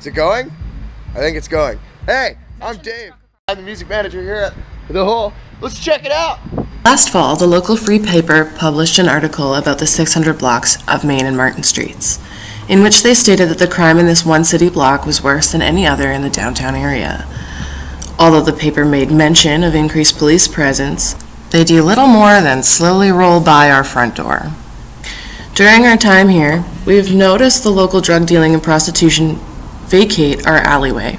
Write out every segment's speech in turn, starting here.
Is it going? I think it's going. Hey, I'm Dave. I'm the music manager here at The Hole. Let's check it out. Last fall, the local free paper published an article about the 600 blocks of Main and Martin Streets, in which they stated that the crime in this one city block was worse than any other in the downtown area. Although the paper made mention of increased police presence, they do little more than slowly roll by our front door. During our time here, we've noticed the local drug dealing and prostitution vacate our alleyway.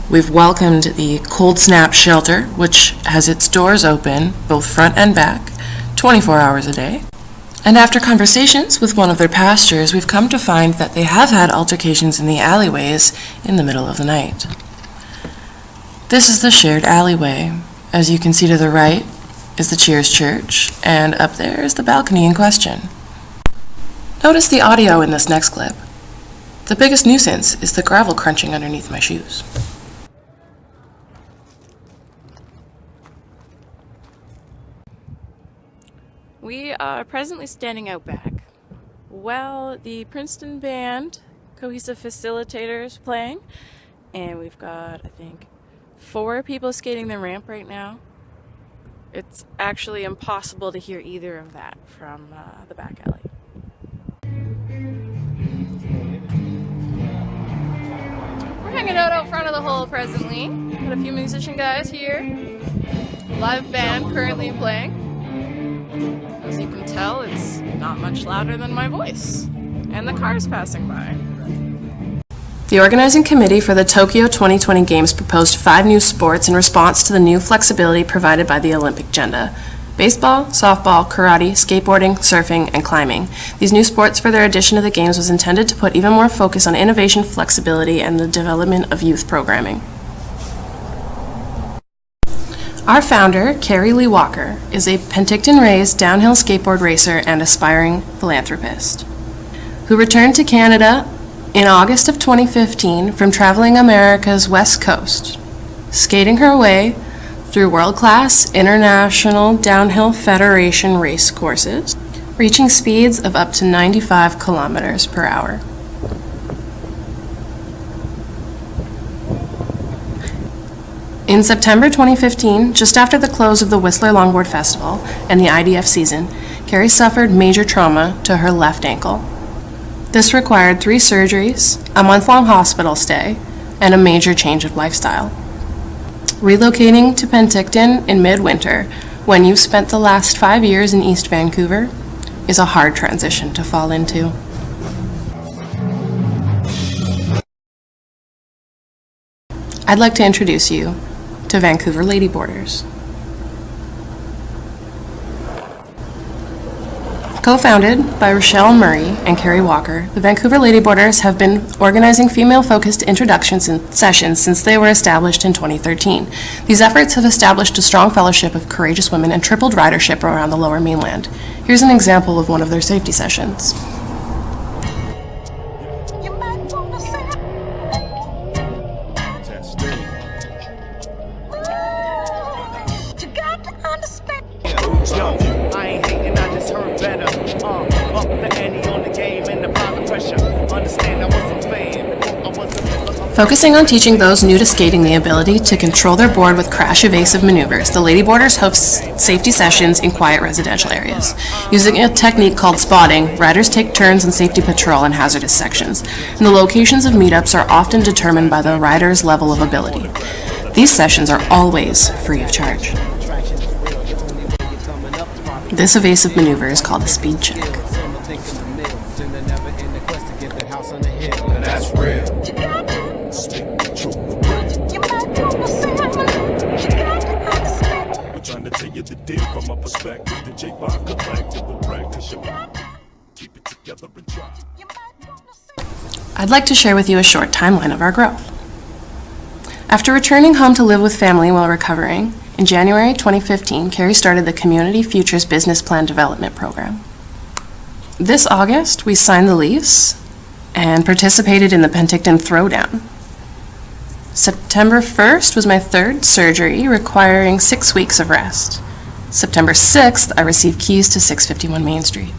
We've welcomed the Cold Snap Shelter, which has its doors open, both front and back, 24 hours a day. And after conversations with one of their pastors, we've come to find that they have had altercations in the alleyways in the middle of the night. This is the shared alleyway. As you can see to the right is the Cheers Church, and up there is the balcony in question. Notice the audio in this next clip. The biggest nuisance is the gravel crunching underneath my shoes. We are presently standing out back while the Princeton Band Cohesive Facilitators playing, and we've got, I think, 4 people skating the ramp right now. It's actually impossible to hear either of that from the back alley. We're hanging out front of the Hole presently. Got a few musician guys here. Live band currently playing. As you can tell, it's not much louder than my voice. And the cars passing by. The organizing committee for the Tokyo 2020 Games proposed 5 new sports in response to the new flexibility provided by the Olympic agenda. Baseball, softball, karate, skateboarding, surfing, and climbing. These new sports for their addition to the Games was intended to put even more focus on innovation, flexibility, and the development of youth programming. Our founder, Carrie Lee Walker, is a Penticton-raised downhill skateboard racer and aspiring philanthropist, who returned to Canada in August of 2015 from traveling America's West Coast, skating her way through world-class International Downhill Federation race courses, reaching speeds of up to 95 kilometers per hour. In September 2015, just after the close of the Whistler Longboard Festival and the IDF season, Carrie suffered major trauma to her left ankle. This required 3 surgeries, a month-long hospital stay, and a major change of lifestyle. Relocating to Penticton in midwinter, when you've spent the last 5 years in East Vancouver, is a hard transition to fall into. I'd like to introduce you to Vancouver Ladyboarders. Co-founded by Rochelle Murray and Carrie Walker, the Vancouver Ladyboarders have been organizing female-focused introductions and sessions since they were established in 2013. These efforts have established a strong fellowship of courageous women and tripled ridership around the Lower Mainland. Here's an example of one of their safety sessions. Focusing on teaching those new to skating the ability to control their board with crash-evasive maneuvers, the Ladyboarders host safety sessions in quiet residential areas. Using a technique called spotting, riders take turns on safety patrol in hazardous sections, and the locations of meetups are often determined by the rider's level of ability. These sessions are always free of charge. This evasive maneuver is called a speed check. That's real. I'd like to share with you a short timeline of our growth. After returning home to live with family while recovering, in January 2015, Carrie started the Community Futures Business Plan Development Program. This August, we signed the lease and participated in the Penticton Throwdown. September 1st was my 3rd surgery, requiring 6 weeks of rest. September 6th, I received keys to 651 Main Street.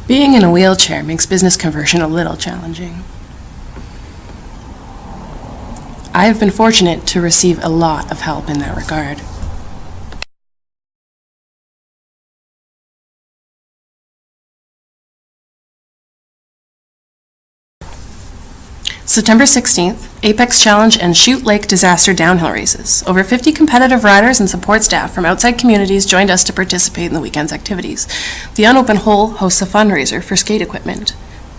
Being in a wheelchair makes business conversion a little challenging. I have been fortunate to receive a lot of help in that regard. September 16th, Apex Challenge and Chute Lake Disaster Downhill Races. Over 50 competitive riders and support staff from outside communities joined us to participate in the weekend's activities. The Unopened Hole hosts a fundraiser for skate equipment.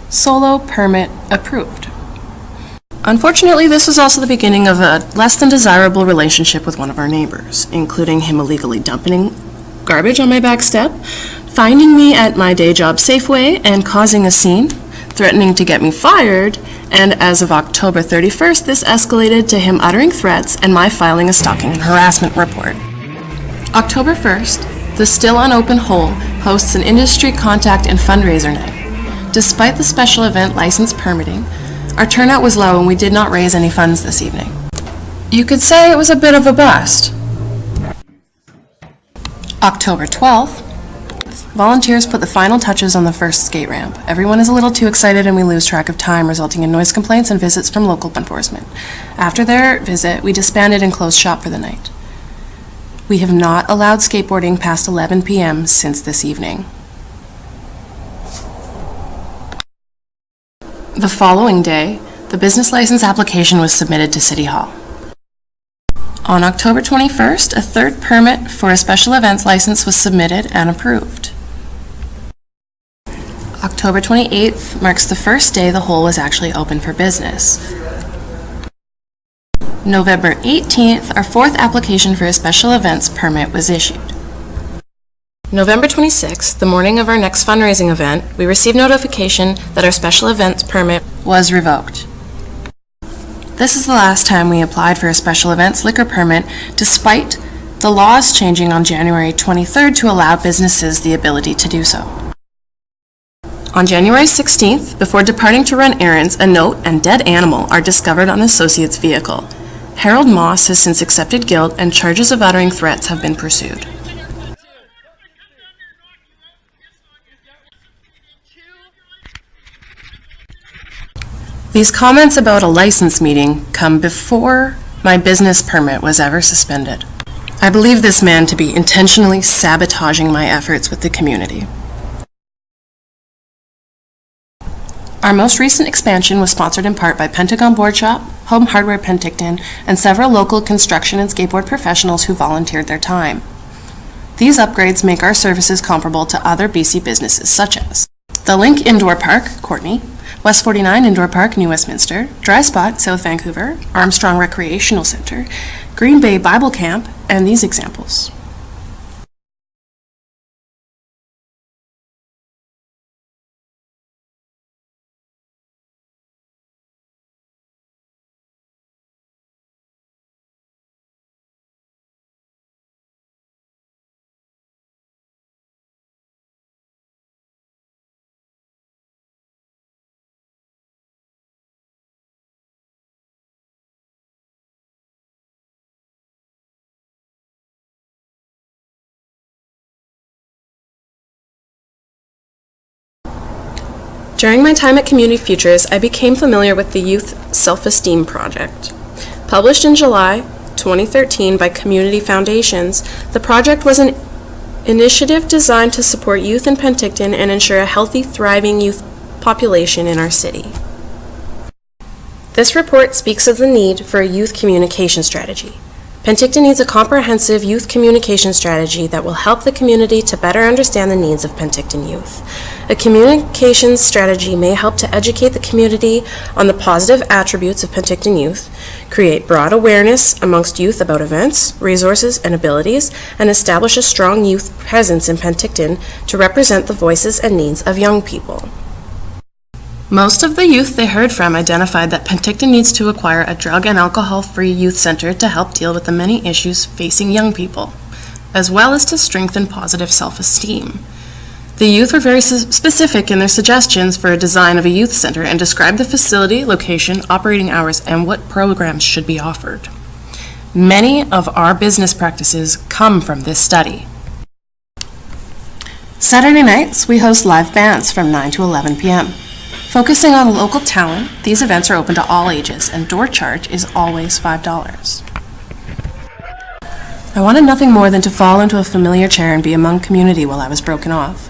Solo permit approved. Unfortunately, this was also the beginning of a less than desirable relationship with one of our neighbors, including him illegally dumping garbage on my back step, finding me at my day job Safeway and causing a scene, threatening to get me fired, and as of October 31st, this escalated to him uttering threats and my filing a stalking and harassment report. October 1st, the Still Unopened Hole hosts an industry contact and fundraiser night. Despite the special event license permitting, our turnout was low and we did not raise any funds this evening. You could say it was a bit of a bust. October 12th, volunteers put the final touches on the first skate ramp. Everyone is a little too excited and we lose track of time, resulting in noise complaints and visits from local enforcement. After their visit, we disbanded and closed shop for the night. We have not allowed skateboarding past 11 p.m. since this evening. The following day, the business license application was submitted to City Hall. On October 21st, a third permit for a special events license was submitted and approved. October 28th marks the first day the hole was actually open for business. November 18th, our fourth application for a special events permit was issued. November 26th, the morning of our next fundraising event, we received notification that our special events permit was revoked. This is the last time we applied for a special events liquor permit, despite the laws changing on January 23rd to allow businesses the ability to do so. On January 16th, before departing to run errands, a note and dead animal are discovered on the associate's vehicle. Harold Moss has since accepted guilt and charges of uttering threats have been pursued. These comments about a license meeting come before my business permit was ever suspended. I believe this man to be intentionally sabotaging my efforts with the community. Our most recent expansion was sponsored in part by Pentagon Board Shop, Home Hardware Penticton, and several local construction and skateboard professionals who volunteered their time. These upgrades make our services comparable to other BC businesses such as the Link Indoor Park, Courtney, West 49 Indoor Park, New Westminster, Dry Spot, South Vancouver, Armstrong Recreational Center, Green Bay Bible Camp, and these examples. During my time at Community Futures, I became familiar with the Youth Self-Esteem Project. Published in July 2013 by Community Foundations, the project was an initiative designed to support youth in Penticton and ensure a healthy, thriving youth population in our city. This report speaks of the need for a youth communication strategy. Penticton needs a comprehensive youth communication strategy that will help the community to better understand the needs of Penticton youth. A communications strategy may help to educate the community on the positive attributes of Penticton youth, create broad awareness amongst youth about events, resources, and abilities, and establish a strong youth presence in Penticton to represent the voices and needs of young people. Most of the youth they heard from identified that Penticton needs to acquire a drug and alcohol-free youth center to help deal with the many issues facing young people, as well as to strengthen positive self-esteem. The youth were very specific in their suggestions for a design of a youth center and described the facility, location, operating hours, and what programs should be offered. Many of our business practices come from this study. Saturday nights, we host live bands from 9 to 11 p.m. Focusing on local talent, these events are open to all ages, and door charge is always $5. I wanted nothing more than to fall into a familiar chair and be among community while I was broken off.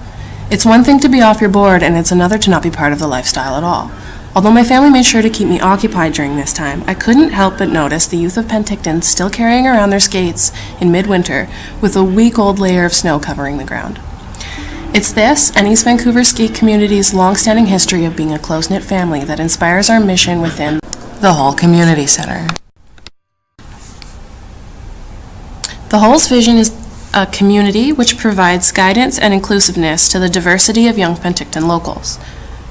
It's one thing to be off your board, and it's another to not be part of the lifestyle at all. Although my family made sure to keep me occupied during this time, I couldn't help but notice the youth of Penticton still carrying around their skates in midwinter with a week-old layer of snow covering the ground. It's this and East Vancouver ski community's long-standing history of being a close-knit family that inspires our mission within the Hull Community Centre. The Hull's vision is a community which provides guidance and inclusiveness to the diversity of young Penticton locals.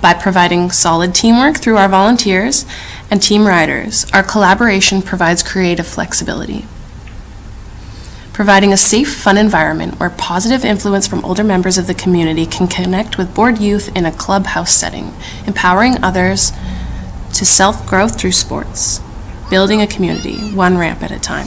By providing solid teamwork through our volunteers and team riders, our collaboration provides creative flexibility. Providing a safe, fun environment where positive influence from older members of the community can connect with bored youth in a clubhouse setting, empowering others to self-growth through sports, building a community, one ramp at a time.